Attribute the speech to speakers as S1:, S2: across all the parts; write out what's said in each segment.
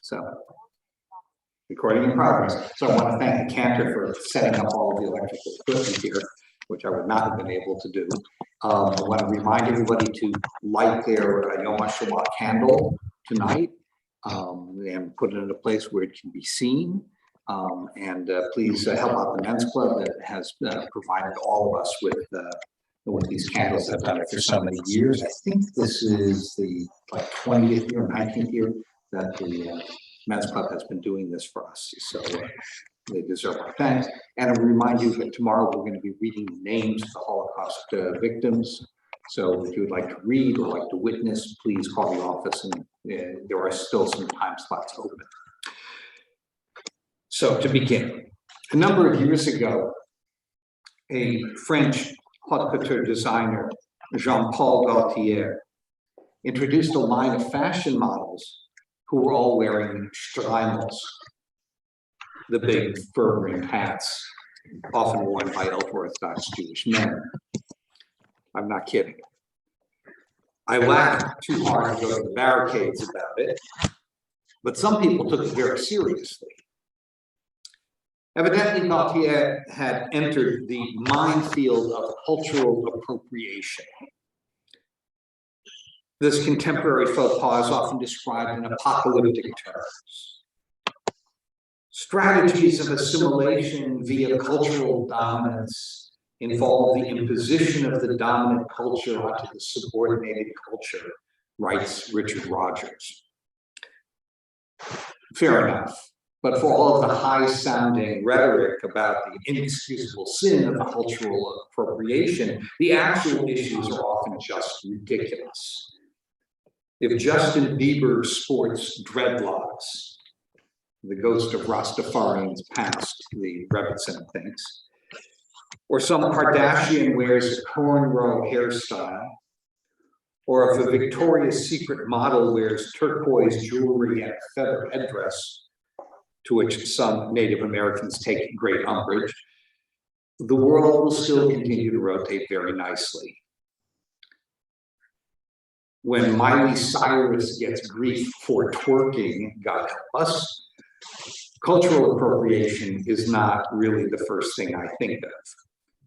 S1: So, recording in progress. So I want to thank the Cantor for setting up all of the electrical equipment here, which I would not have been able to do. I want to remind everybody to light their Yom HaShoah candle tonight and put it in a place where it can be seen. Please help out the Men's Club that has provided all of us with these candles. I've done it for so many years. I think this is the 20th year, 19th year that the Men's Club has been doing this for us. So they deserve our thanks. And I remind you that tomorrow we're going to be reading the names of the Holocaust victims. So if you would like to read or like to witness, please call the office, and there are still some time slots open. So to begin, a number of years ago, a French haute couture designer, Jean-Paul Gaultier, introduced a line of fashion models who were all wearing streimels, the big fur-rimmed hats, often worn by ultra-Orthodox Jewish men. I'm not kidding. I laughed too hard to go to the barricades about it, but some people took it very seriously. Evidently, Gaultier had entered the minefield of cultural appropriation. This contemporary faux pas is often described in apocalyptic terms. Strategies of assimilation via cultural dominance involve the imposition of the dominant culture onto the subordinated culture, writes Richard Rogers. Fair enough. But for all of the high-sounding rhetoric about the inexcusable sin of cultural appropriation, the actual issues are often just ridiculous. If Justin Bieber sports dreadlocks, the ghost of Rastafarian's past, the Rebbitzin thinks, or some Kardashian wears a cornrow hairstyle, or if a Victoria's Secret model wears turquoise jewelry and a feather headdress, to which some Native Americans take great umbrage, the world will still continue to rotate very nicely. When Miley Cyrus gets grief for twerking, God help us, cultural appropriation is not really the first thing I think of.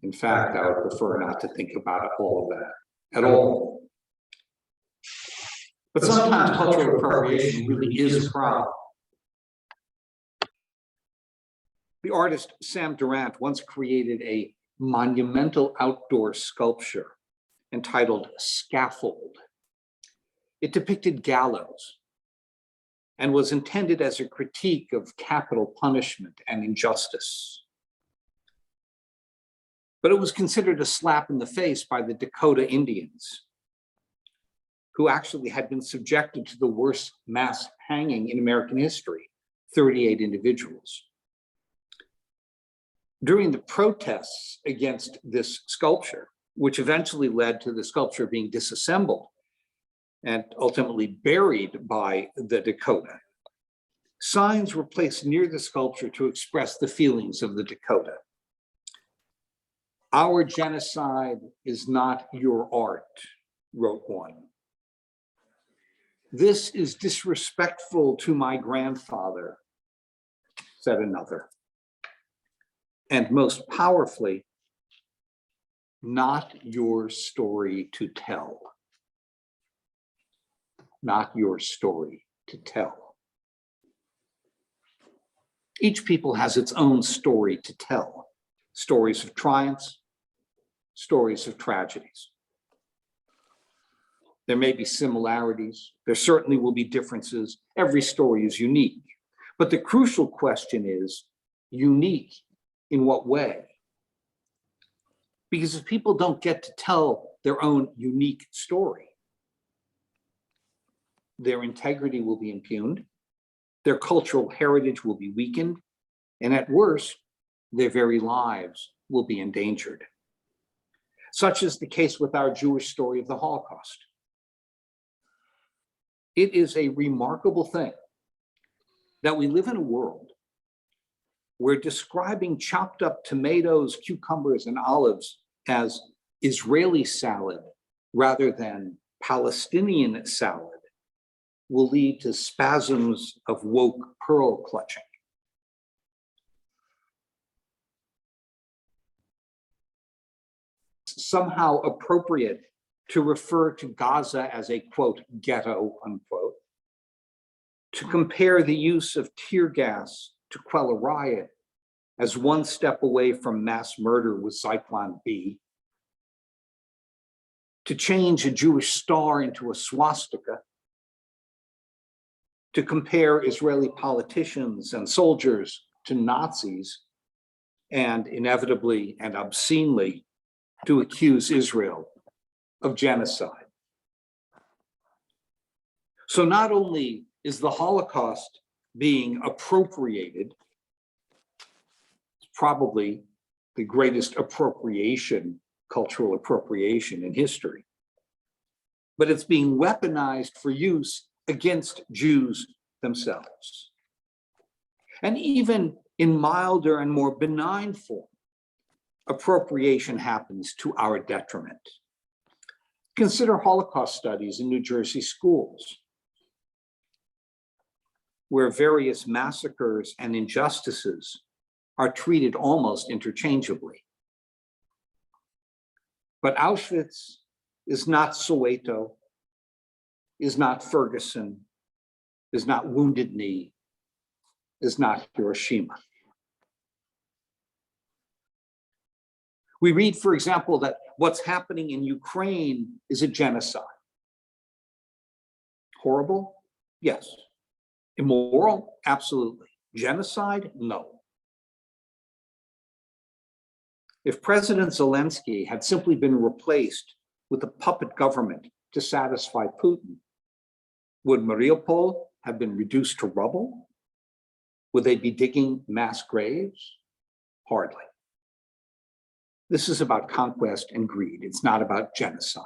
S1: In fact, I would prefer not to think about all of that at all. But sometimes cultural appropriation really is a problem. The artist Sam Durant once created a monumental outdoor sculpture entitled Scaffold. It depicted gallows and was intended as a critique of capital punishment and injustice. But it was considered a slap in the face by the Dakota Indians, who actually had been subjected to the worst mass hanging in American history, 38 individuals. During the protests against this sculpture, which eventually led to the sculpture being disassembled and ultimately buried by the Dakota, signs were placed near the sculpture to express the feelings of the Dakota. "Our genocide is not your art," wrote one. "This is disrespectful to my grandfather," said another. And most powerfully, "Not your story to tell." Not your story to tell. Each people has its own story to tell. Stories of triumphs, stories of tragedies. There may be similarities. There certainly will be differences. Every story is unique. But the crucial question is, unique in what way? Because if people don't get to tell their own unique story, their integrity will be impugned, their cultural heritage will be weakened, and at worst, their very lives will be endangered. Such is the case with our Jewish story of the Holocaust. It is a remarkable thing that we live in a world where describing chopped up tomatoes, cucumbers, and olives as Israeli salad rather than Palestinian salad will lead to spasms of woke pearl clutching. Somehow appropriate to refer to Gaza as a, quote, ghetto, unquote, to compare the use of tear gas to quell a riot as one step away from mass murder with Zyklon B, to change a Jewish star into a swastika, to compare Israeli politicians and soldiers to Nazis, and inevitably and obscenely to accuse Israel of genocide. So not only is the Holocaust being appropriated, it's probably the greatest appropriation, cultural appropriation in history, but it's being weaponized for use against Jews themselves. And even in milder and more benign form, appropriation happens to our detriment. Consider Holocaust studies in New Jersey schools, where various massacres and injustices are treated almost interchangeably. But Auschwitz is not Soweto, is not Ferguson, is not Wounded Knee, is not Hiroshima. We read, for example, that what's happening in Ukraine is a genocide. Horrible? Yes. Immoral? Absolutely. Genocide? No. If President Zelensky had simply been replaced with a puppet government to satisfy Putin, would Mariupol have been reduced to rubble? Would they be digging mass graves? Hardly. This is about conquest and greed. It's not about genocide.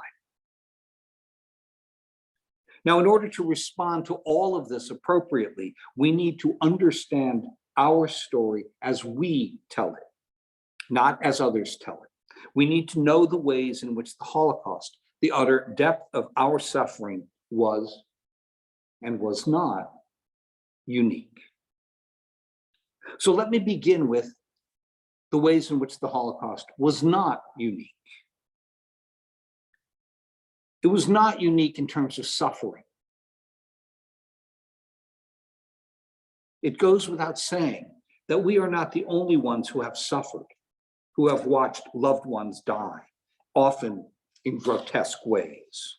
S1: Now, in order to respond to all of this appropriately, we need to understand our story as we tell it, not as others tell it. We need to know the ways in which the Holocaust, the utter depth of our suffering, was and was not unique. So let me begin with the ways in which the Holocaust was not unique. It was not unique in terms of suffering. It goes without saying that we are not the only ones who have suffered, who have watched loved ones die, often in grotesque ways.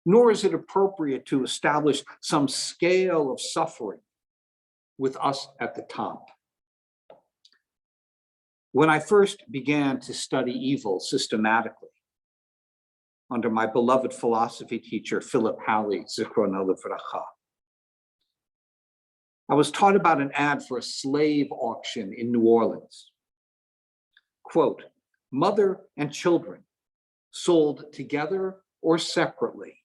S1: Nor is it appropriate to establish some scale of suffering with us at the top. When I first began to study evil systematically, under my beloved philosophy teacher, Philip Halley, Zichrono Livracha, I was taught about an ad for a slave auction in New Orleans. Quote, mother and children, sold together or separately,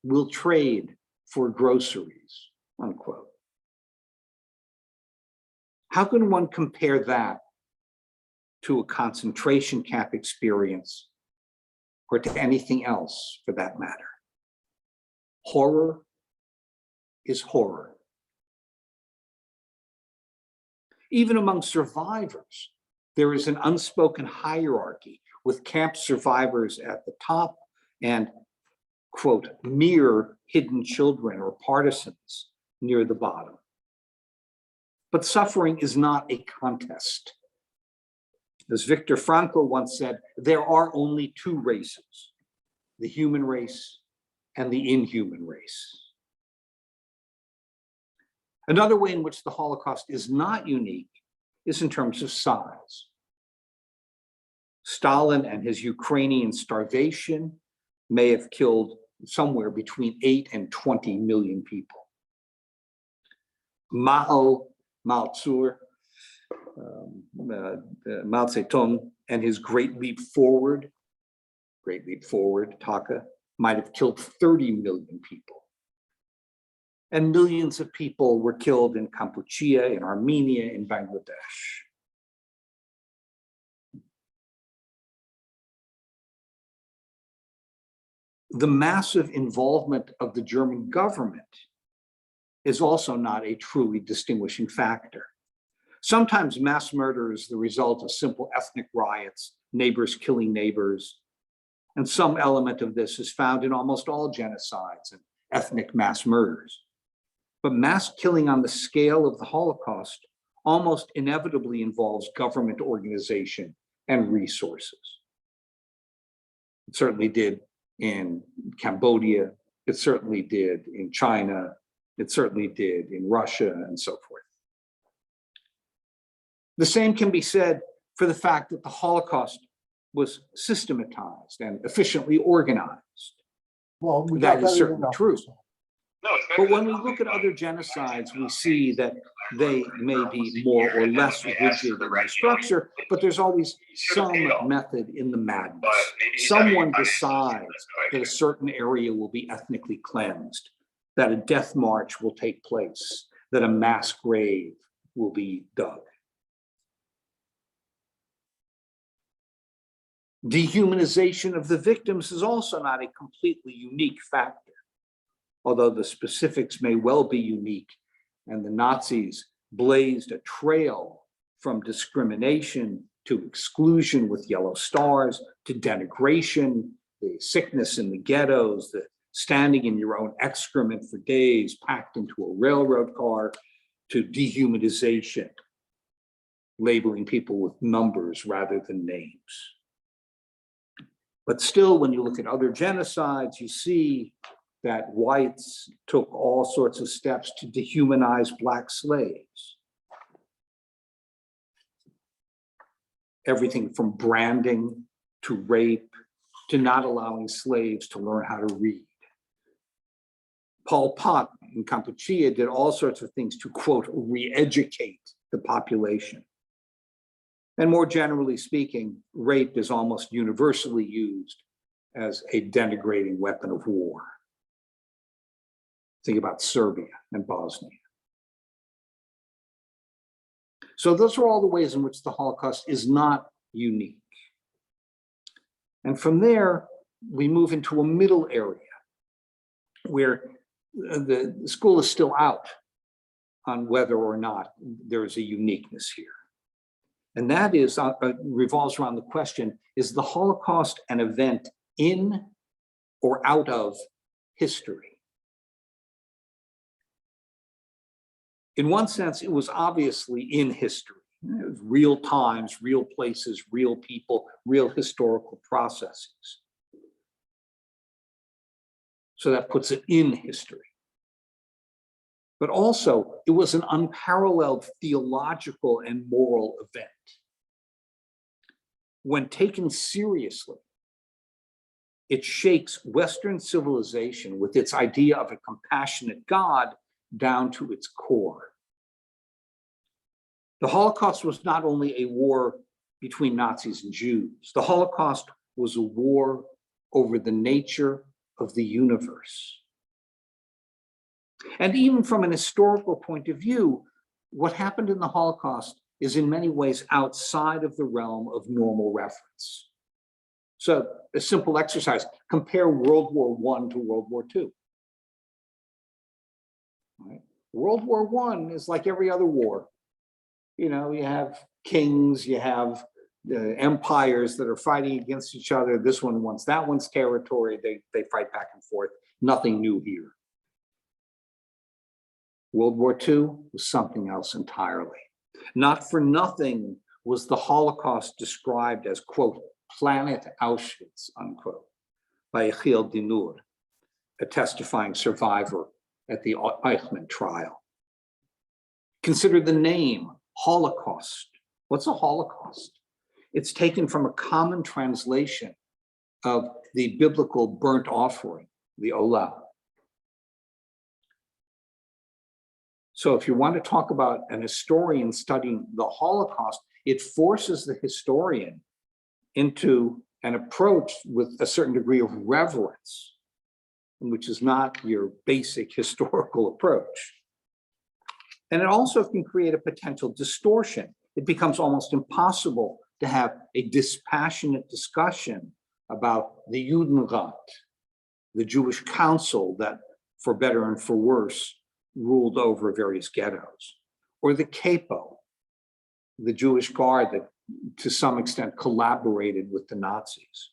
S1: will trade for groceries, unquote. How can one compare that to a concentration camp experience or to anything else for that matter? Horror is horror. Even among survivors, there is an unspoken hierarchy with camp survivors at the top and, quote, mere hidden children or partisans near the bottom. But suffering is not a contest. As Viktor Frankl once said, there are only two races, the human race and the inhuman race. Another way in which the Holocaust is not unique is in terms of size. Stalin and his Ukrainian starvation may have killed somewhere between 8 and 20 million people. Mao Zedong and his Great Leap Forward, Taka, might have killed 30 million people. And millions of people were killed in Kampuchea, in Armenia, in Bangladesh. The massive involvement of the German government is also not a truly distinguishing factor. Sometimes mass murder is the result of simple ethnic riots, neighbors killing neighbors, and some element of this is found in almost all genocides and ethnic mass murders. But mass killing on the scale of the Holocaust almost inevitably involves government organization and resources. It certainly did in Cambodia, it certainly did in China, it certainly did in Russia, and so forth. The same can be said for the fact that the Holocaust was systematized and efficiently organized.
S2: Well,
S1: that is certainly true. But when we look at other genocides, we see that they may be more or less rigid in their structure, but there's always some method in the madness. Someone decides that a certain area will be ethnically cleansed, that a death march will take place, that a mass grave will be dug. Dehumanization of the victims is also not a completely unique factor, although the specifics may well be unique, and the Nazis blazed a trail from discrimination to exclusion with yellow stars, to denigration, the sickness in the ghettos, the standing in your own excrement for days packed into a railroad car, to dehumanization, labeling people with numbers rather than names. But still, when you look at other genocides, you see that whites took all sorts of steps to dehumanize Black slaves. Everything from branding to rape to not allowing slaves to learn how to read. Pol Pot in Kampuchea did all sorts of things to, quote, re-educate the population. And more generally speaking, rape is almost universally used as a denigrating weapon of war. Think about Serbia and Bosnia. So those are all the ways in which the Holocaust is not unique. And from there, we move into a middle area where the school is still out on whether or not there is a uniqueness here. And that is revolves around the question, is the Holocaust an event in or out of history? In one sense, it was obviously in history. It was real times, real places, real people, real historical processes. So that puts it in history. But also, it was an unparalleled theological and moral event. When taken seriously, it shakes Western civilization with its idea of a compassionate God down to its core. The Holocaust was not only a war between Nazis and Jews. The Holocaust was a war over the nature of the universe. And even from an historical point of view, what happened in the Holocaust is in many ways outside of the realm of normal reference. So a simple exercise, compare World War I to World War II. Right? World War I is like every other war. You know, you have kings, you have empires that are fighting against each other. This one wants that one's territory. They fight back and forth. Nothing new here. World War II was something else entirely. Not for nothing was the Holocaust described as, quote, planet Auschwitz, unquote, by Yechiel Dinur, a testifying survivor at the Eichmann trial. Consider the name, Holocaust. What's a Holocaust? It's taken from a common translation of the biblical burnt offering, the Olah. So if you want to talk about an historian studying the Holocaust, it forces the historian into an approach with a certain degree of reverence, which is not your basic historical approach. And it also can create a potential distortion. It becomes almost impossible to have a dispassionate discussion about the Judenrat, the Jewish council that, for better and for worse, ruled over various ghettos, or the capo, the Jewish guard that to some extent collaborated with the Nazis,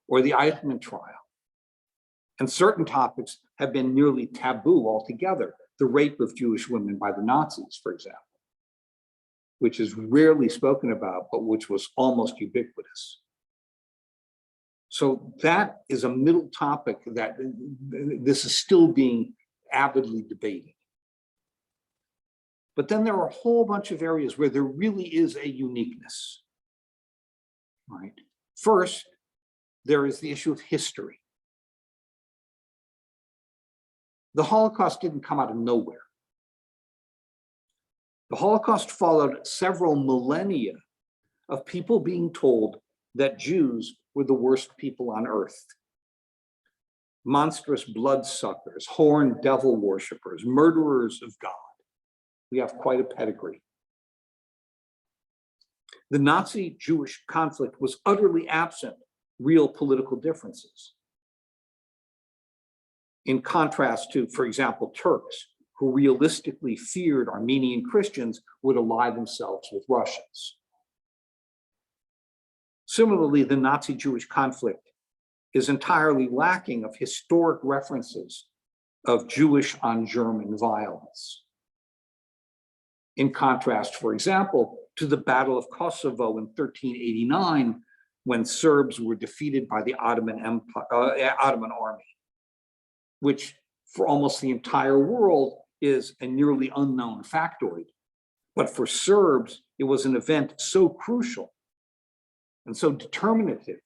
S1: or the Eichmann trial. And certain topics have been nearly taboo altogether. The rape of Jewish women by the Nazis, for example, which is rarely spoken about, but which was almost ubiquitous. So that is a middle topic that this is still being avidly debated. But then there are a whole bunch of areas where there really is a uniqueness, right? First, there is the issue of history. The Holocaust didn't come out of nowhere. The Holocaust followed several millennia of people being told that Jews were the worst people on earth. Monstrous bloodsuckers, horned devil worshippers, murderers of God. We have quite a pedigree. The Nazi-Jewish conflict was utterly absent real political differences. In contrast to, for example, Turks, who realistically feared Armenian Christians would ally themselves with Russians. Similarly, the Nazi-Jewish conflict is entirely lacking of historic references of Jewish on German violence. In contrast, for example, to the Battle of Kosovo in 1389, when Serbs were defeated by the Ottoman army, which for almost the entire world is a nearly unknown factoid. But for Serbs, it was an event so crucial and so determinative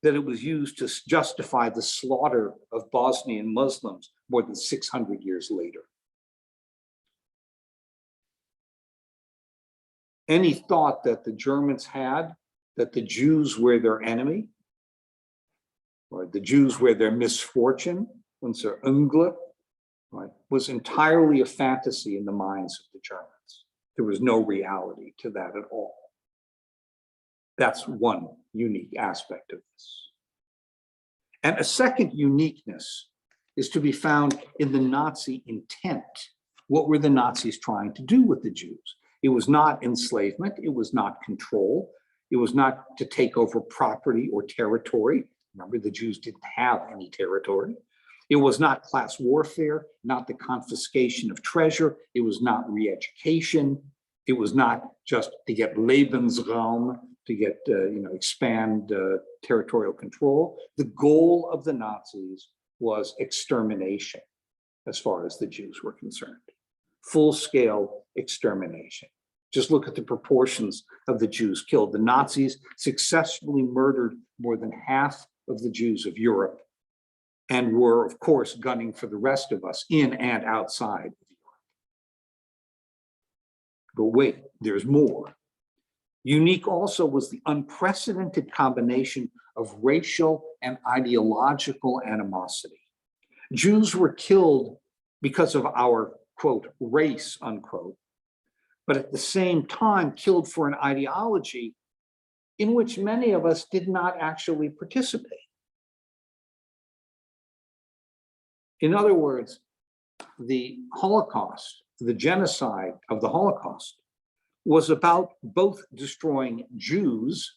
S1: that it was used to justify the slaughter of Bosnian Muslims more than 600 years later. Any thought that the Germans had that the Jews were their enemy, or the Jews were their misfortune, unser Unglück, right, was entirely a fantasy in the minds of the Germans. There was no reality to that at all. That's one unique aspect of this. And a second uniqueness is to be found in the Nazi intent. What were the Nazis trying to do with the Jews? It was not enslavement, it was not control, it was not to take over property or territory. Remember, the Jews didn't have any territory. It was not class warfare, not the confiscation of treasure. It was not re-education. It was not just to get Lebensraum, to get, expand territorial control. The goal of the Nazis was extermination, as far as the Jews were concerned. Full-scale extermination. Just look at the proportions of the Jews killed. The Nazis successfully murdered more than half of the Jews of Europe, and were, of course, gunning for the rest of us in and outside of Europe. But wait, there's more. Unique also was the unprecedented combination of racial and ideological animosity. Jews were killed because of our, quote, race, unquote, but at the same time killed for an ideology in which many of us did not actually participate. In other words, the Holocaust, the genocide of the Holocaust, was about both destroying Jews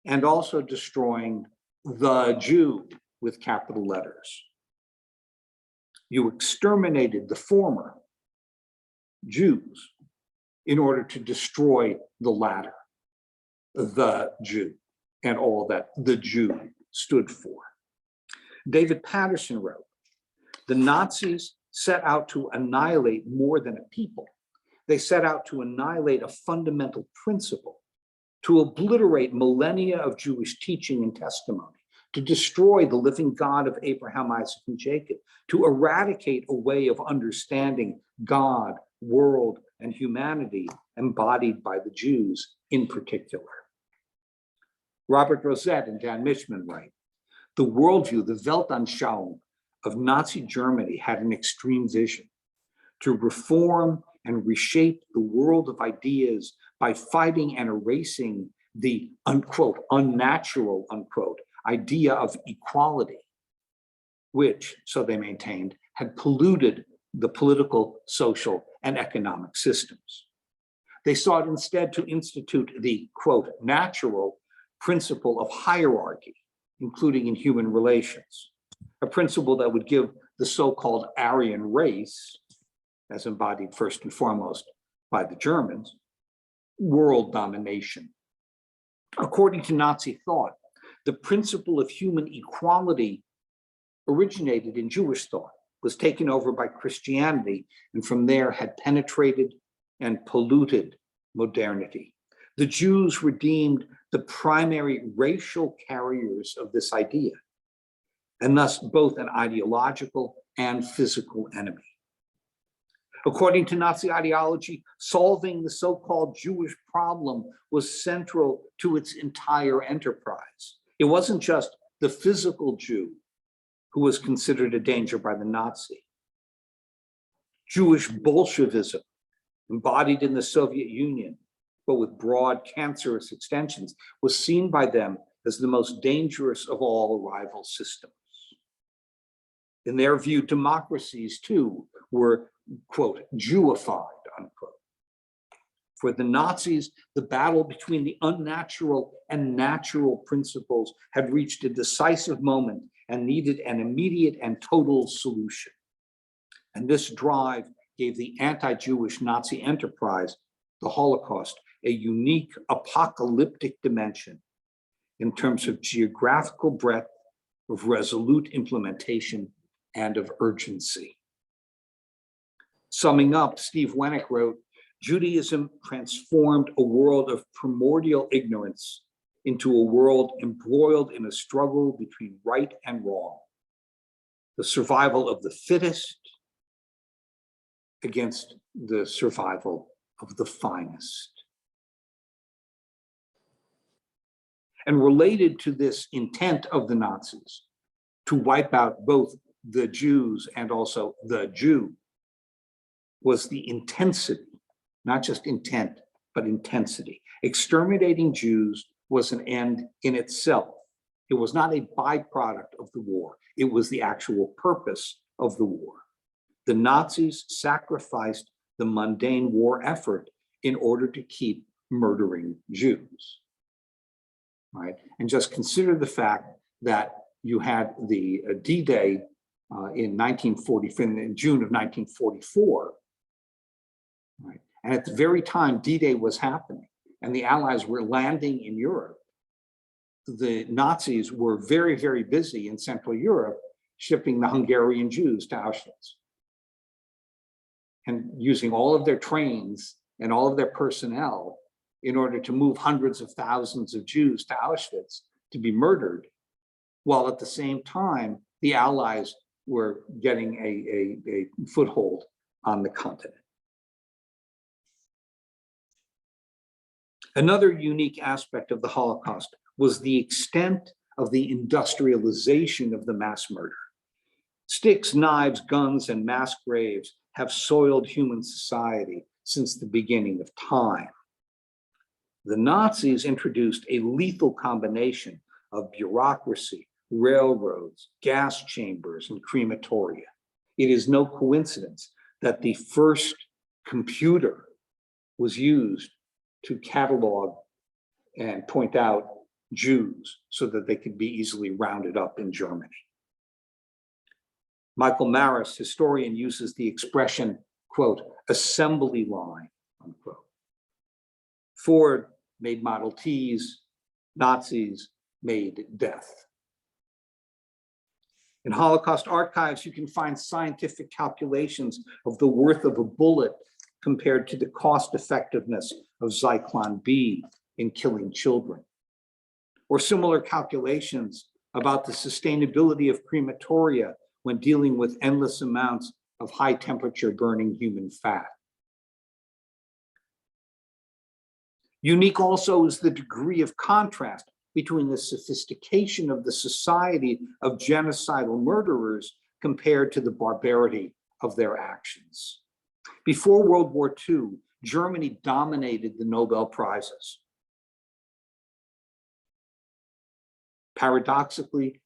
S1: and also destroying the Jew with capital letters. You exterminated the former, Jews, in order to destroy the latter, the Jew, and all that the Jew stood for. David Patterson wrote, the Nazis set out to annihilate more than a people. They set out to annihilate a fundamental principle, to obliterate millennia of Jewish teaching and testimony, to destroy the living God of Abraham, Isaac, and Jacob, to eradicate a way of understanding God, world, and humanity embodied by the Jews in particular. Robert Rosette and Dan Michman write, the worldview, the Weltanschauung of Nazi Germany had an extreme vision to reform and reshape the world of ideas by fighting and erasing the, unquote, unnatural, unquote, idea of equality. which, so they maintained, had polluted the political, social, and economic systems. They sought instead to institute the, quote, natural principle of hierarchy, including in human relations, a principle that would give the so-called Aryan race, as embodied first and foremost by the Germans, world domination. According to Nazi thought, the principle of human equality originated in Jewish thought, was taken over by Christianity, and from there had penetrated and polluted modernity. The Jews were deemed the primary racial carriers of this idea, and thus both an ideological and physical enemy. According to Nazi ideology, solving the so-called Jewish problem was central to its entire enterprise. It wasn't just the physical Jew who was considered a danger by the Nazi. Jewish Bolshevism, embodied in the Soviet Union, but with broad cancerous extensions, was seen by them as the most dangerous of all rival systems. In their view, democracies too were, quote, Jewified, unquote. For the Nazis, the battle between the unnatural and natural principles had reached a decisive moment and needed an immediate and total solution. And this drive gave the anti-Jewish Nazi enterprise, the Holocaust, a unique apocalyptic dimension in terms of geographical breadth, of resolute implementation, and of urgency. Summing up, Steve Wenick wrote, Judaism transformed a world of primordial ignorance into a world embroiled in a struggle between right and wrong, the survival of the fittest against the survival of the finest. And related to this intent of the Nazis to wipe out both the Jews and also the Jew was the intensity, not just intent, but intensity. Exterminating Jews was an end in itself. It was not a byproduct of the war. It was the actual purpose of the war. The Nazis sacrificed the mundane war effort in order to keep murdering Jews, right? And just consider the fact that you had the D-Day in June of 1944, right? And at the very time D-Day was happening and the Allies were landing in Europe, the Nazis were very, very busy in Central Europe shipping the Hungarian Jews to Auschwitz and using all of their trains and all of their personnel in order to move hundreds of thousands of Jews to Auschwitz to be murdered, while at the same time, the Allies were getting a foothold on the continent. Another unique aspect of the Holocaust was the extent of the industrialization of the mass murder. Sticks, knives, guns, and mass graves have soiled human society since the beginning of time. The Nazis introduced a lethal combination of bureaucracy, railroads, gas chambers, and crematoria. It is no coincidence that the first computer was used to catalog and point out Jews so that they could be easily rounded up in Germany. Michael Maris, historian, uses the expression, quote, assembly line, unquote. Ford made Model Ts, Nazis made death. In Holocaust archives, you can find scientific calculations of the worth of a bullet compared to the cost effectiveness of Zyklon B in killing children, or similar calculations about the sustainability of crematoria when dealing with endless amounts of high temperature burning human fat. Unique also is the degree of contrast between the sophistication of the society of genocidal murderers compared to the barbarity of their actions. Before World War II, Germany dominated the Nobel Prizes. Paradoxically,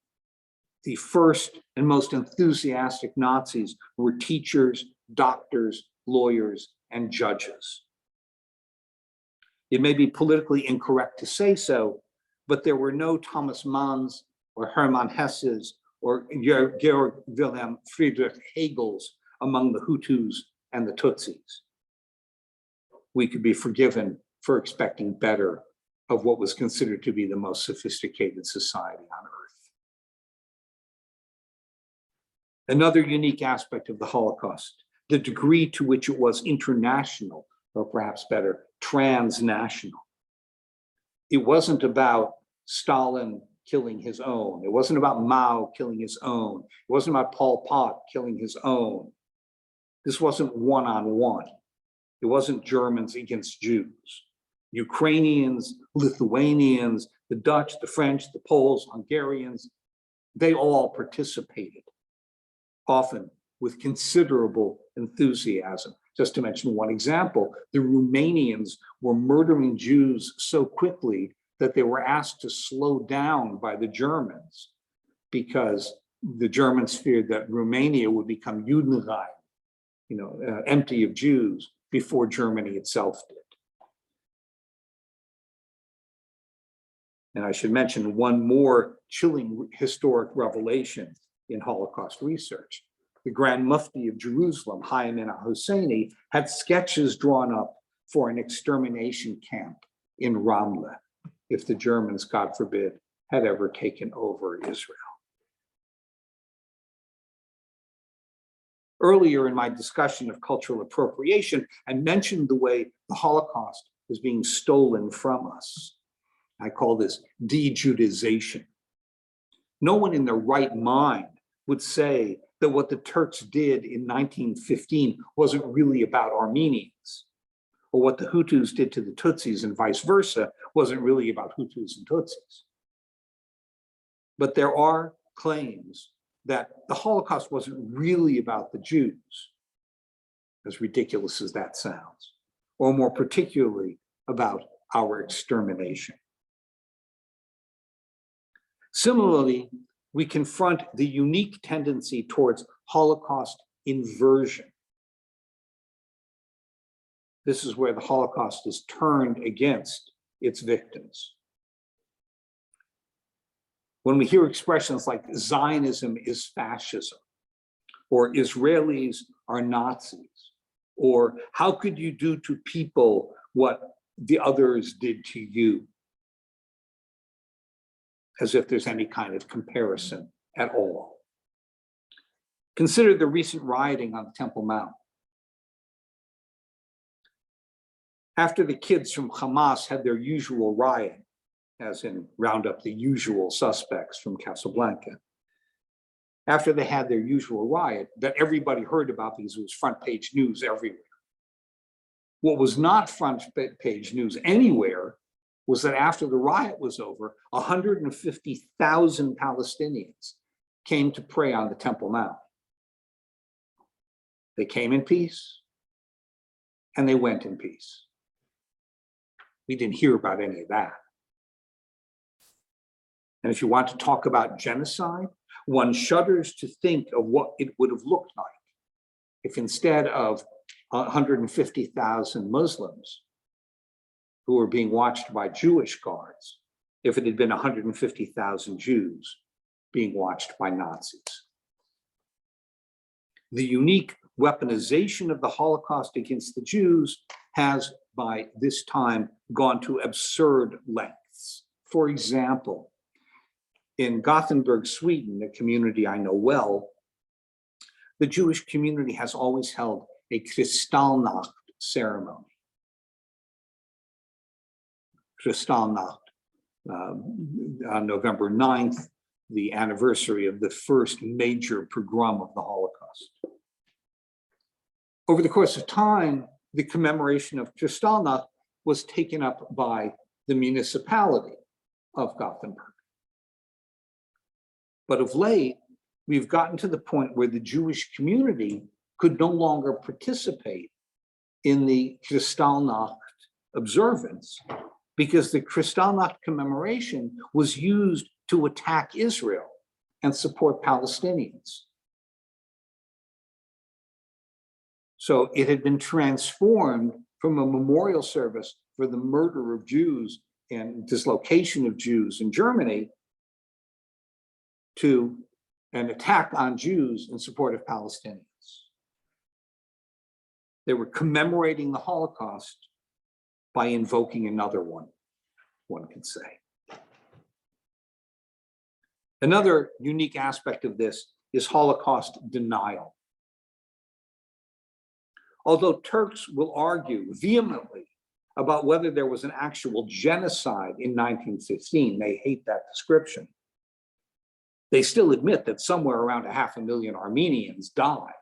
S1: the first and most enthusiastic Nazis were teachers, doctors, lawyers, and judges. It may be politically incorrect to say so, but there were no Thomas Manns or Hermann Hesses or Georg Wilhelm Friedrich Hegels among the Hutus and the Tutsis. We could be forgiven for expecting better of what was considered to be the most sophisticated society on earth. Another unique aspect of the Holocaust, the degree to which it was international, or perhaps better, transnational. It wasn't about Stalin killing his own. It wasn't about Mao killing his own. It wasn't about Pol Pot killing his own. This wasn't one-on-one. It wasn't Germans against Jews. Ukrainians, Lithuanians, the Dutch, the French, the Poles, Hungarians, they all participated, often with considerable enthusiasm. Just to mention one example, the Romanians were murdering Jews so quickly that they were asked to slow down by the Germans because the Germans feared that Romania would become Judenrein, empty of Jews, before Germany itself did. And I should mention one more chilling historic revelation in Holocaust research. The Grand Mufti of Jerusalem, Hayam Hosseini, had sketches drawn up for an extermination camp in Ramle, if the Germans, God forbid, had ever taken over Israel. Earlier in my discussion of cultural appropriation, I mentioned the way the Holocaust is being stolen from us. I call this de-Judization. No one in their right mind would say that what the Turks did in 1915 wasn't really about Armenians, or what the Hutus did to the Tutsis and vice versa wasn't really about Hutus and Tutsis. But there are claims that the Holocaust wasn't really about the Jews, as ridiculous as that sounds, or more particularly about our extermination. Similarly, we confront the unique tendency towards Holocaust inversion. This is where the Holocaust is turned against its victims. When we hear expressions like Zionism is fascism, or Israelis are Nazis, or how could you do to people what the others did to you? As if there's any kind of comparison at all. Consider the recent rioting on the Temple Mount. After the kids from Hamas had their usual riot, as in round up the usual suspects from Casablanca, after they had their usual riot that everybody heard about because it was front page news everywhere. What was not front page news anywhere was that after the riot was over, 150,000 Palestinians came to pray on the Temple Mount. They came in peace, and they went in peace. We didn't hear about any of that. And if you want to talk about genocide, one shudders to think of what it would have looked like if instead of 150,000 Muslims who were being watched by Jewish guards, if it had been 150,000 Jews being watched by Nazis. The unique weaponization of the Holocaust against the Jews has, by this time, gone to absurd lengths. For example, in Gothenburg, Sweden, a community I know well, the Jewish community has always held a Kristallnacht ceremony. Kristallnacht, on November 9th, the anniversary of the first major pogrom of the Holocaust. Over the course of time, the commemoration of Kristallnacht was taken up by the municipality of Gothenburg. But of late, we've gotten to the point where the Jewish community could no longer participate in the Kristallnacht observance because the Kristallnacht commemoration was used to attack Israel and support Palestinians. So it had been transformed from a memorial service for the murder of Jews and dislocation of Jews in Germany to an attack on Jews in support of Palestinians. They were commemorating the Holocaust by invoking another one could say. Another unique aspect of this is Holocaust denial. Although Turks will argue vehemently about whether there was an actual genocide in 1915, they hate that description, they still admit that somewhere around 500,000 Armenians died.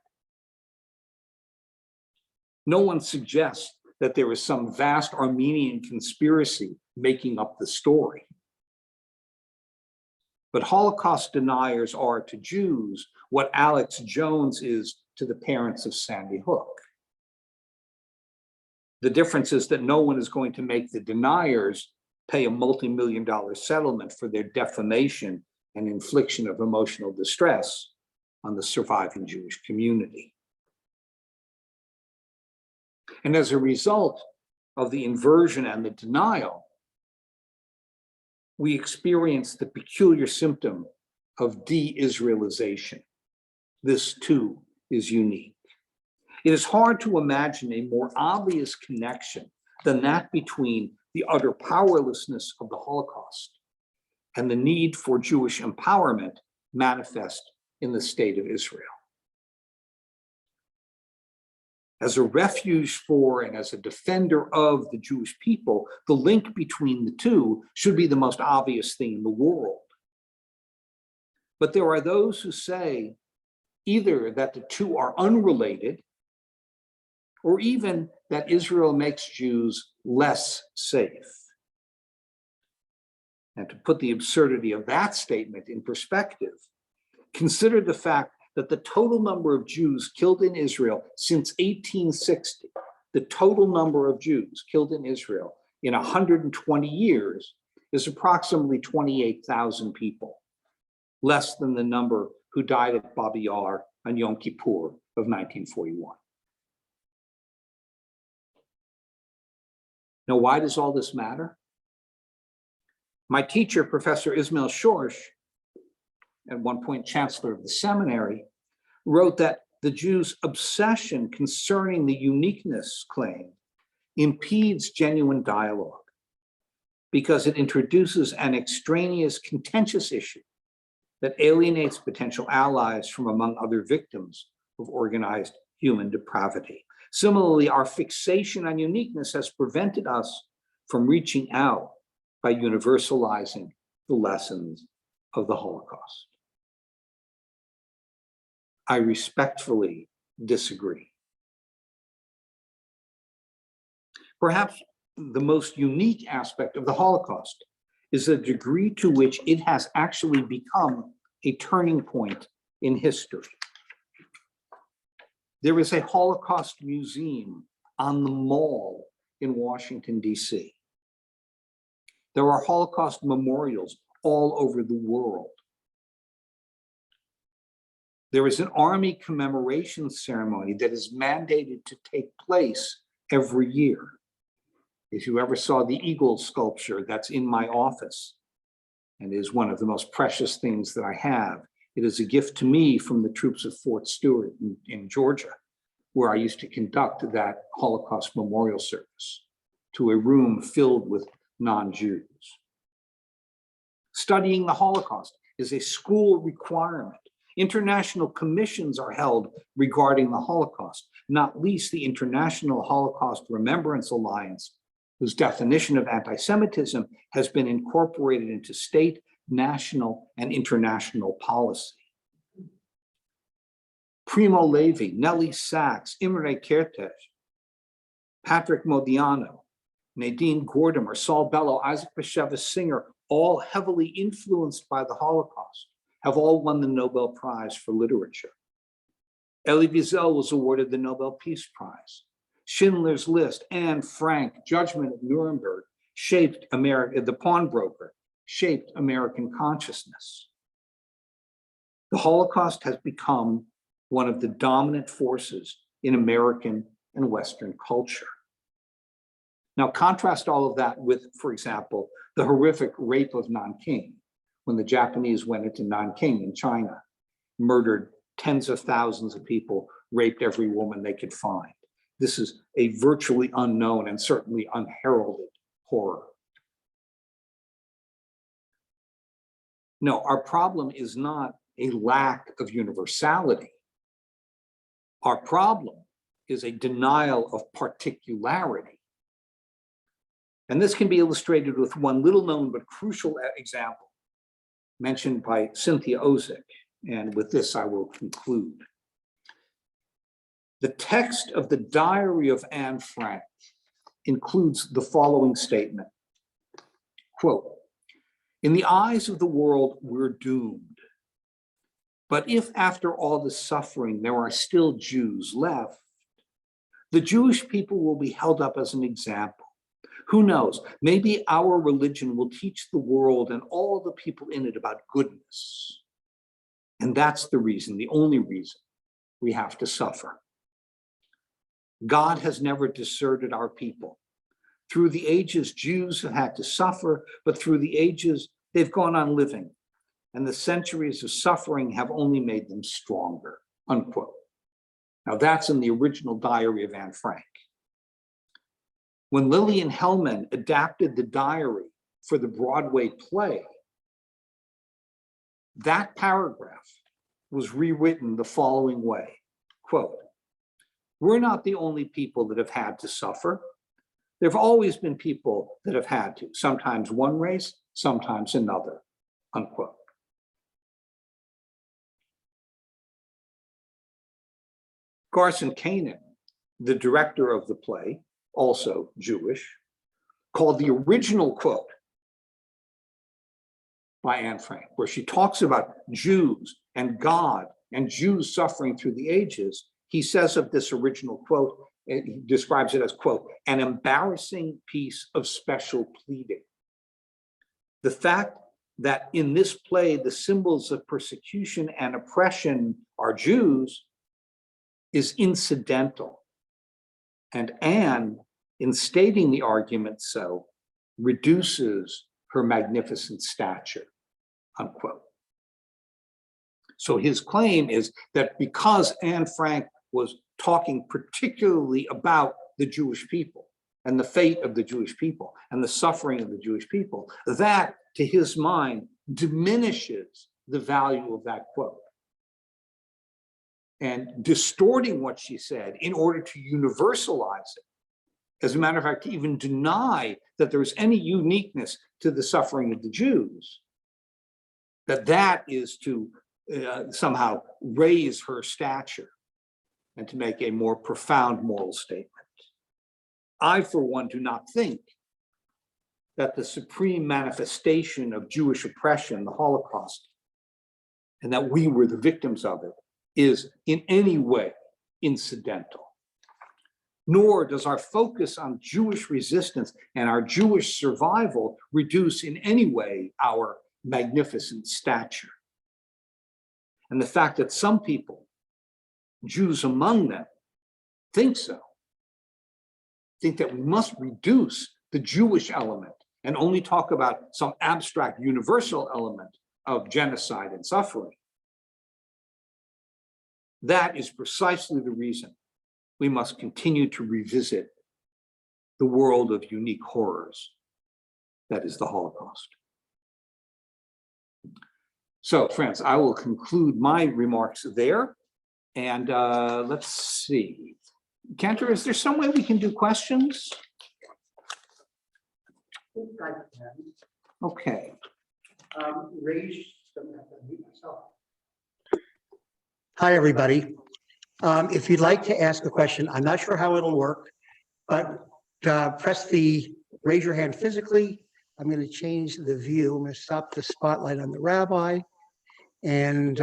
S1: No one suggests that there is some vast Armenian conspiracy making up the story. But Holocaust deniers are to Jews what Alex Jones is to the parents of Sandy Hook. The difference is that no one is going to make the deniers pay a multi-million-dollar settlement for their defamation and infliction of emotional distress on the surviving Jewish community. And as a result of the inversion and the denial, we experience the peculiar symptom of de-Israelization. This too is unique. It is hard to imagine a more obvious connection than that between the utter powerlessness of the Holocaust and the need for Jewish empowerment manifest in the state of Israel. As a refuge for and as a defender of the Jewish people, the link between the two should be the most obvious thing in the world. But there are those who say either that the two are unrelated, or even that Israel makes Jews less safe. And to put the absurdity of that statement in perspective, consider the fact that the total number of Jews killed in Israel since 1860, the total number of Jews killed in Israel in 120 years is approximately 28,000 people, less than the number who died at Babi Yar on Yom Kippur of 1941. Now, why does all this matter? My teacher, Professor Ismail Shorsh, at one point chancellor of the seminary, wrote that the Jews' obsession concerning the uniqueness claim impedes genuine dialogue because it introduces an extraneous contentious issue that alienates potential allies from among other victims of organized human depravity. Similarly, our fixation on uniqueness has prevented us from reaching out by universalizing the lessons of the Holocaust. I respectfully disagree. Perhaps the most unique aspect of the Holocaust is the degree to which it has actually become a turning point in history. There is a Holocaust museum on the Mall in Washington, D.C. There are Holocaust memorials all over the world. There is an army commemoration ceremony that is mandated to take place every year. If you ever saw the eagle sculpture that's in my office and is one of the most precious things that I have, it is a gift to me from the troops of Fort Stewart in Georgia, where I used to conduct that Holocaust memorial service to a room filled with non-Jews. Studying the Holocaust is a school requirement. International commissions are held regarding the Holocaust, not least the International Holocaust Remembrance Alliance, whose definition of anti-Semitism has been incorporated into state, national, and international policy. Primo Levi, Nellie Sachs, Imre Kertész, Patrick Modiano, Nadine Gordimer, Saul Bellow, Isaac Bashevis Singer, all heavily influenced by the Holocaust, have all won the Nobel Prize for Literature. Elie Wiesel was awarded the Nobel Peace Prize. Schindler's List, Anne Frank, Judgment at Nuremberg shaped America, The Pawnbroker shaped American consciousness. The Holocaust has become one of the dominant forces in American and Western culture. Now, contrast all of that with, for example, the horrific rape of Nanking, when the Japanese went into Nanking in China, murdered tens of thousands of people, raped every woman they could find. This is a virtually unknown and certainly unheralded horror. No, our problem is not a lack of universality. Our problem is a denial of particularity. And this can be illustrated with one little known but crucial example mentioned by Cynthia Ozick. And with this, I will conclude. The text of the diary of Anne Frank includes the following statement, quote, "In the eyes of the world, we're doomed. But if after all the suffering, there are still Jews left, the Jewish people will be held up as an example. Who knows, maybe our religion will teach the world and all the people in it about goodness. And that's the reason, the only reason we have to suffer. God has never deserted our people. Through the ages, Jews have had to suffer, but through the ages, they've gone on living. And the centuries of suffering have only made them stronger," unquote. Now that's in the original diary of Anne Frank. When Lillian Hellman adapted the diary for the Broadway play, that paragraph was rewritten the following way, quote, "We're not the only people that have had to suffer. There have always been people that have had to, sometimes one race, sometimes another," unquote. Garson Kanin, the director of the play, also Jewish, called the original quote by Anne Frank, where she talks about Jews and God and Jews suffering through the ages. He says of this original quote, he describes it as, quote, "an embarrassing piece of special pleading." The fact that in this play, the symbols of persecution and oppression are Jews is incidental. And Anne, in stating the argument so, reduces her magnificent stature, unquote. So his claim is that because Anne Frank was talking particularly about the Jewish people and the fate of the Jewish people and the suffering of the Jewish people, that, to his mind, diminishes the value of that quote. And distorting what she said in order to universalize it, as a matter of fact, even deny that there is any uniqueness to the suffering of the Jews, that is to somehow raise her stature and to make a more profound moral statement. I, for one, do not think that the supreme manifestation of Jewish oppression, the Holocaust, and that we were the victims of it, is in any way incidental. Nor does our focus on Jewish resistance and our Jewish survival reduce in any way our magnificent stature. And the fact that some people, Jews among them, think so, think that we must reduce the Jewish element and only talk about some abstract universal element of genocide and suffering. That is precisely the reason we must continue to revisit the world of unique horrors that is the Holocaust. So, friends, I will conclude my remarks there. And let's see. Cantor, is there some way we can do questions? Okay.
S2: Hi, everybody. If you'd like to ask a question, I'm not sure how it'll work, but raise your hand physically. I'm going to change the view. I'm going to stop the spotlight on the rabbi and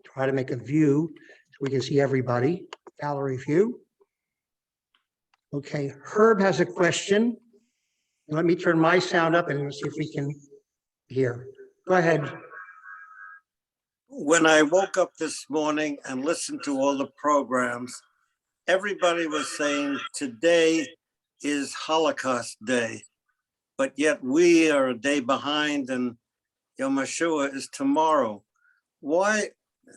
S2: try to make a view so we can see everybody. Gallery view. Okay, Herb has a question. Let me turn my sound up and see if we can hear. Go ahead.
S3: when I woke up this morning and listened to all the programs, everybody was saying today is Holocaust Day, but yet we are a day behind and Yom HaShoah is tomorrow. Why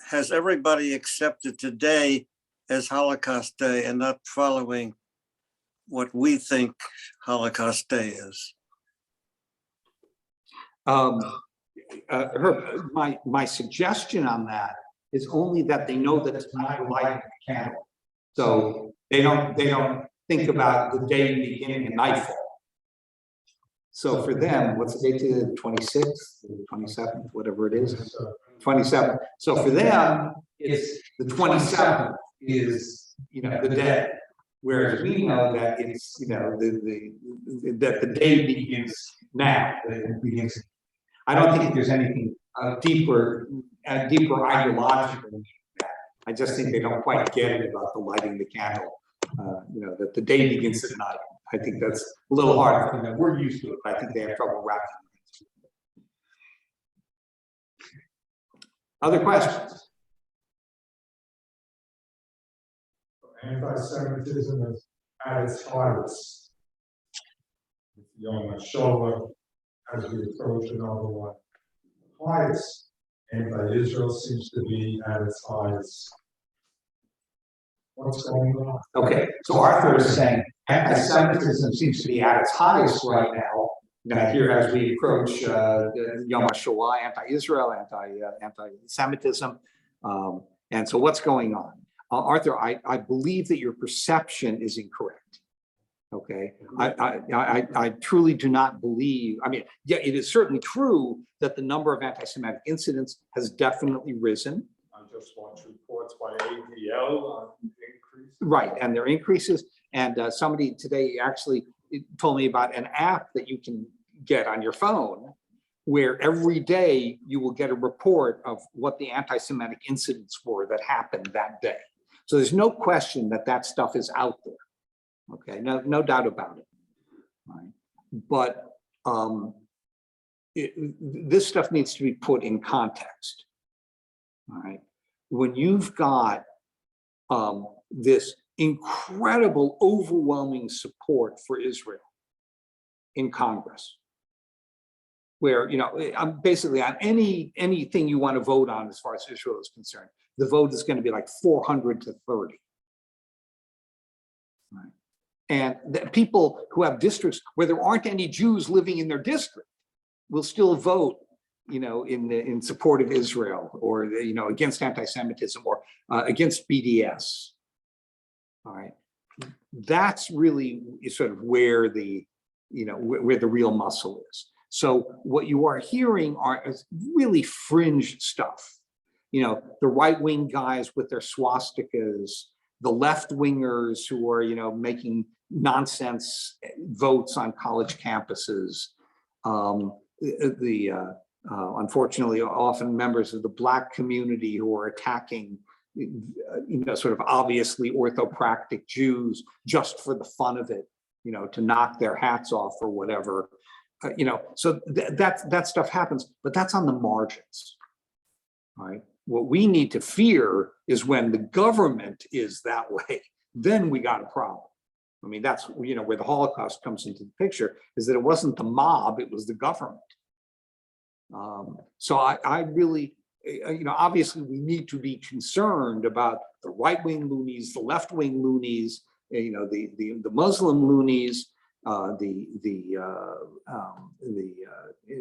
S3: has everybody accepted today as Holocaust Day and not following what we think Holocaust Day is?
S1: Herb, my suggestion on that is only that they know that tonight we're lighting the candle. So they don't think about the day beginning at nightfall. So for them, what's the date to the 26th, 27th, whatever it is, 27th. So for them, it's the 27th is, the day. Whereas we know that it's, that the day begins now. It begins. I don't think there's anything deeper ideological than that. I just think they don't quite get it about the lighting the candle. That the day begins at night. I think that's a little hard for them. We're used to it, but I think they have trouble wrapping it. Other questions?
S4: Anti-Semitism is at its highest. Yom HaShoah, as we approach another one. Highest. Anti-Israel seems to be at its highest. What's going on?
S1: Okay, so Arthur is saying anti-Semitism seems to be at its highest right now. Now here, as we approach Yom HaShoah, anti-Israel, anti-Semitism, and so what's going on? Arthur, I believe that your perception is incorrect. Okay, I truly do not believe. I mean, yeah, it is certainly true that the number of anti-Semitic incidents has definitely risen.
S4: I just watched reports by ADL on increase.
S1: Right, and there are increases. And somebody today actually told me about an app that you can get on your phone, where every day you will get a report of what the anti-Semitic incidents were that happened that day. So there's no question that that stuff is out there. Okay, no doubt about it. Right. But this stuff needs to be put in context. All right. When you've got this incredible, overwhelming support for Israel in Congress, where, I'm basically on anything you want to vote on as far as Israel is concerned, the vote is going to be like 400 to 30. Right. And the people who have districts where there aren't any Jews living in their district will still vote, in support of Israel, or against anti-Semitism, or against BDS. All right, that's really sort of where the where the real muscle is. So what you are hearing is really fringe stuff. The right-wing guys with their swastikas, the left-wingers who are making nonsense votes on college campuses, unfortunately often members of the Black community who are attacking sort of obviously orthopractic Jews just for the fun of it, to knock their hats off or whatever. So that stuff happens, but that's on the margins. All right. What we need to fear is when the government is that way, then we got a problem. I mean, that's where the Holocaust comes into the picture, is that it wasn't the mob, it was the government. So I really, obviously we need to be concerned about the right-wing loonies, the left-wing loonies, the Muslim loonies, the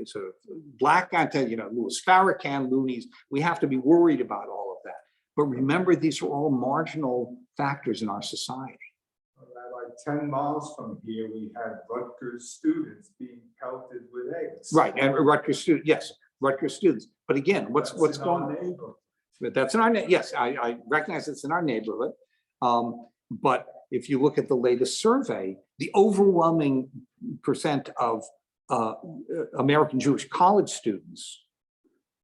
S1: sort of Black Louis Farrakhan loonies. We have to be worried about all of that. But remember, these are all marginal factors in our society.
S4: Like 10 miles from here, we had Rutgers students being pelted with eggs.
S1: Right, and Rutgers students, yes, Rutgers students. But again, what's going on? But that's in our yes, I recognize it's in our neighborhood. But if you look at the latest survey, the overwhelming percent of American Jewish college students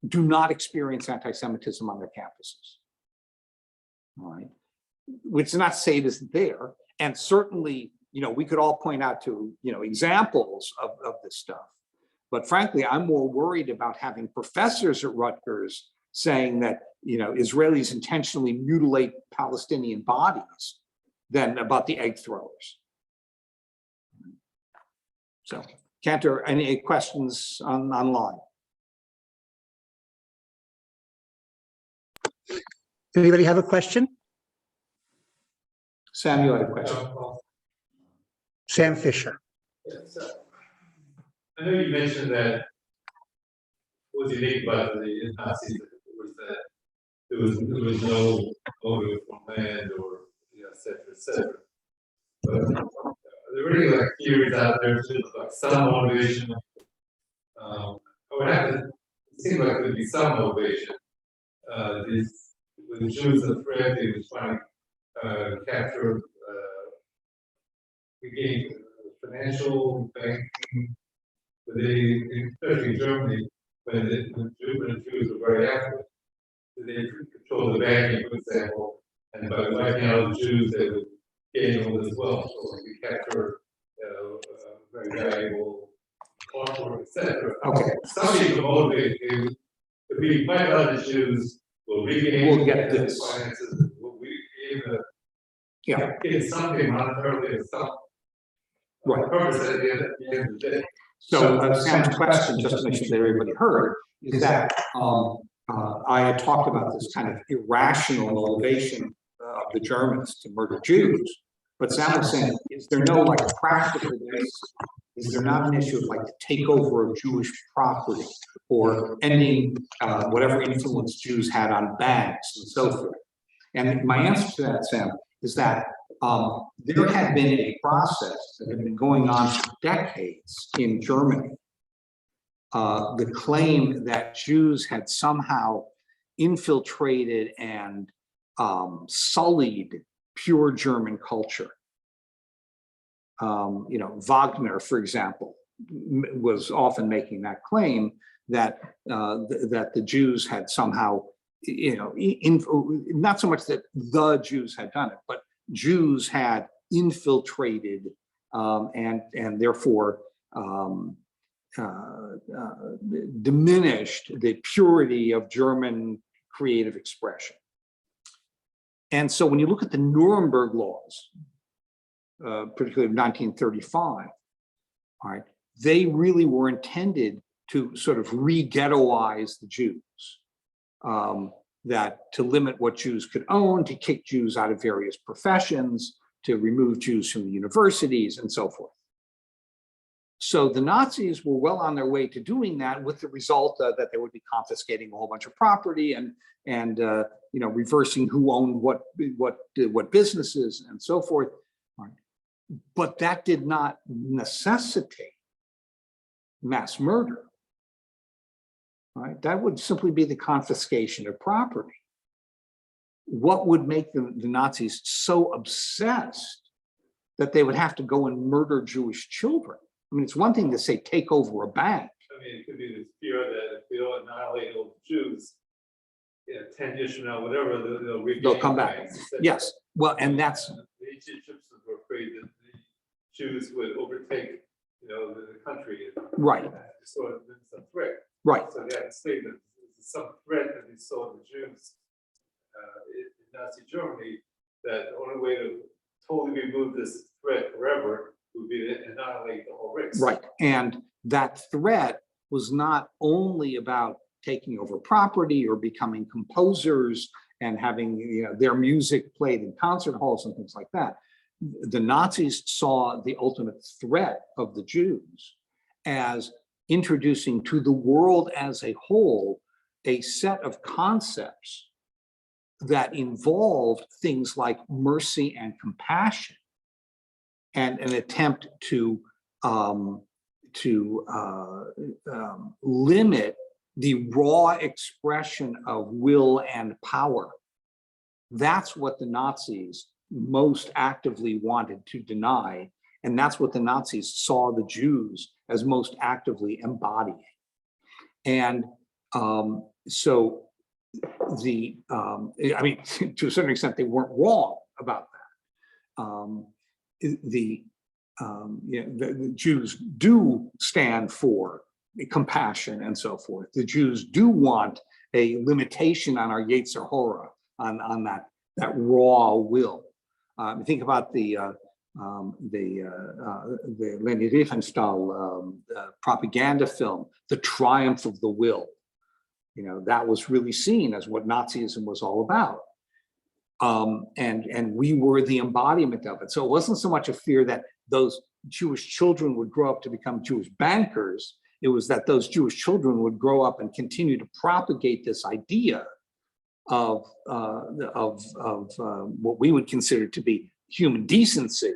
S1: do not experience anti-Semitism on their campuses. All right, which is not to say it isn't there. And certainly, we could all point out to, examples of this stuff. But frankly, I'm more worried about having professors at Rutgers saying that, Israelis intentionally mutilate Palestinian bodies than about the egg throwers. So, Cantor, any questions online?
S2: Anybody have a question?
S1: Sam, you had a question.
S2: Sam Fisher.
S5: Yes, I know you mentioned that what was unique about the Nazis was that there was no motive from land or et cetera, et cetera. But there were really like theories out there to like some motivation. I would have to. It seemed like there'd be some motivation. With the Jews and the threat, they were trying to capture, regain financial, banking, but they, especially in Germany, when the Jews were very active, they controlled the banking, for example, and by wiping out the Jews, they would gain all this wealth, so we capture very valuable artwork, etc.
S1: Okay.
S5: Some people motivate you. If we wipe out the Jews, we'll regain
S1: We'll get this.
S5: finances. We'll be able to get something monetarily or some purpose at the end of the day.
S1: So Sam's question, just to make sure that everybody heard, is that I had talked about this kind of irrational motivation of the Germans to murder Jews, but Sam was saying, is there no like practical basis? Is there not an issue of like the takeover of Jewish property or ending whatever influence Jews had on banks and so forth? And my answer to that, Sam, is that there had been a process that had been going on for decades in Germany. The claim that Jews had somehow infiltrated and sullied pure German culture. Wagner, for example, was often making that claim that that the Jews had somehow, not so much that the Jews had done it, but Jews had infiltrated and therefore diminished the purity of German creative expression. And so when you look at the Nuremberg laws, particularly of 1935, all right, they really were intended to sort of re-ghettoize the Jews, that to limit what Jews could own, to kick Jews out of various professions, to remove Jews from the universities, and so forth. So the Nazis were well on their way to doing that, with the result that they would be confiscating a whole bunch of property and reversing who owned what businesses and so forth. But that did not necessitate mass murder. Right? That would simply be the confiscation of property. What would make the Nazis so obsessed that they would have to go and murder Jewish children? I mean, it's one thing to say take over a bank.
S5: I mean, it could be this fear that if we don't annihilate all the Jews, 10 years from now, whatever,
S1: They'll come back. Yes. Well, and that's
S5: the ancient Egyptians were afraid that the Jews would overtake, the country.
S1: right.
S5: So it's a threat.
S1: Right.
S5: So they had to say that there's some threat that they saw in the Jews in Nazi Germany, that the only way to totally remove this threat forever would be to annihilate the whole race.
S1: Right. And that threat was not only about taking over property or becoming composers and having their music played in concert halls and things like that. The Nazis saw the ultimate threat of the Jews as introducing to the world as a whole a set of concepts that involved things like mercy and compassion, and an attempt to limit the raw expression of will and power. That's what the Nazis most actively wanted to deny, and that's what the Nazis saw the Jews as most actively embodying. And so I mean, to a certain extent, they weren't wrong about that. The Jews do stand for compassion and so forth. The Jews do want a limitation on our Yetzer Hora, on that raw will. Think about the Leni Riefenstahl propaganda film, The Triumph of the Will. You know, that was really seen as what Nazism was all about. And we were the embodiment of it. So it wasn't so much a fear that those Jewish children would grow up to become Jewish bankers. It was that those Jewish children would grow up and continue to propagate this idea of what we would consider to be human decency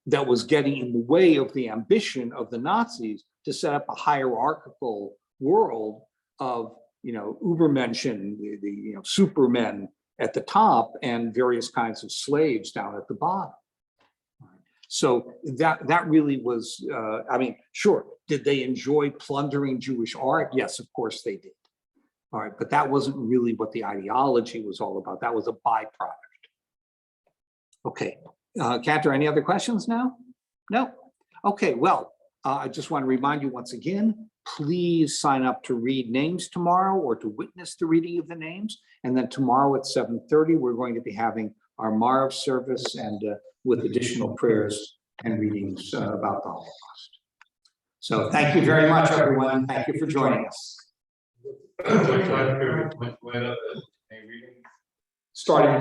S1: that was getting in the way of the ambition of the Nazis to set up a hierarchical world of, you know, Übermenschen, the supermen at the top and various kinds of slaves down at the bottom. So that really was, I mean, sure, did they enjoy plundering Jewish art? Yes, of course they did. All right, but that wasn't really what the ideology was all about. That was a byproduct. Okay, Cantor, any other questions now? No? Okay, well, I just want to remind you once again, please sign up to read names tomorrow or to witness the reading of the names. And then tomorrow at 7:30, we're going to be having our Marv service and with additional prayers and readings about the Holocaust. So thank you very much, everyone. Thank you for joining us.
S5: What time period went up the reading?
S1: Starting